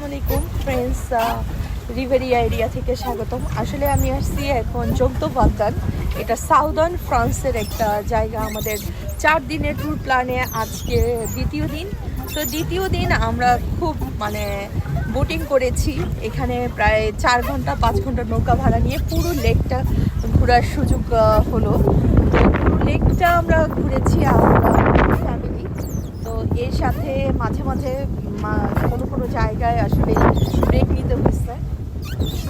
আসসালামু আলাইকুম friends, Riviera area থেকে স্বাগতম। আসলে আমি আসছি এখন জগদোবাগদান। এটা সাউদার্ন ফ্রান্সের একটা জায়গা। আমাদের 4 দিনের ট্যুর প্ল্যানে আজকে দ্বিতীয় দিন। তো দ্বিতীয় দিন আমরা খুব বোটিং করেছি। এখানে প্রায় 4 ঘন্টা 5 ঘন্টা নৌকা ভাড়া নিয়ে পুরো লেকটা ঘোরার সুযোগ হলো। তো পুরো লেকটা আমরা ঘুরেছি আমরা ফ্যামিলি। তো এর সাথে মাঝে মাঝে কোনো কোনো জায়গায় আসলে ব্রেক নিতে হয়েছে।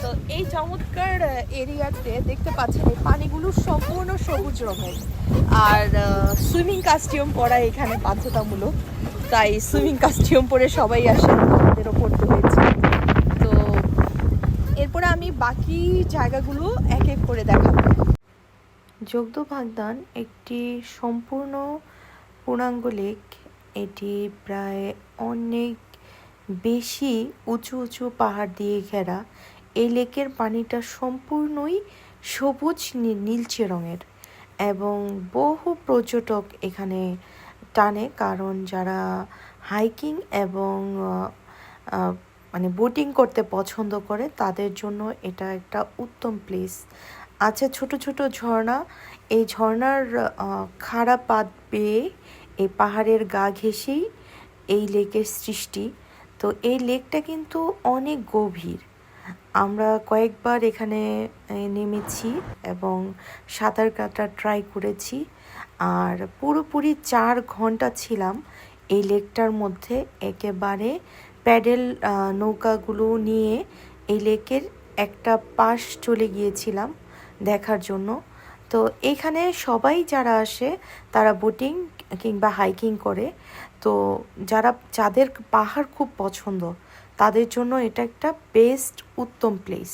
তো এই চমৎকার এরিয়াতে দেখতে পাচ্ছেন এই পানিগুলো সম্পূর্ণ সবুজ রঙের। আর সুইমিং কাস্টিউম পরা এখানে বাধ্যতামূলক, তাই সুইমিং কাস্টিউম পরে সবাই আসেন, আমাদেরও পড়তে হয়েছে। তো এরপরে আমি বাকি জায়গাগুলো এক এক করে দেখাবো। জগদোবাগদান একটি সম্পূর্ণ পূর্ণাঙ্গ লেক। এটি প্রায় অনেক বেশি উঁচু উঁচু পাহাড় দিয়ে ঘেরা। এই লেকের পানিটা সম্পূর্ণই সবুজ নীলচে রঙের এবং বহু পর্যটক এখানে টানে, কারণ যারা হাইকিং এবং বোটিং করতে পছন্দ করে তাদের জন্য এটা একটা উত্তম প্লেস। আছে ছোট ছোট ঝর্ণা। এই ঝর্ণার খাড়া পাত বেয়ে এই পাহাড়ের গা ঘেঁষেই এই লেকের সৃষ্টি। তো এই লেকটা কিন্তু অনেক গভীর। আমরা কয়েকবার এখানে নেমেছি এবং সাঁতার কাটা ট্রাই করেছি। আর পুরোপুরি 4 ঘন্টা ছিলাম এই লেকটার মধ্যে, একেবারে প্যাডেল নৌকাগুলো নিয়ে এই লেকের একটা পাশ চলে গিয়েছিলাম দেখার জন্য। তো এখানে সবাই যারা আসে তারা বোটিং কিংবা হাইকিং করে। তো যাদের পাহাড় খুব পছন্দ তাদের জন্য এটা একটা বেস্ট উত্তম প্লেস।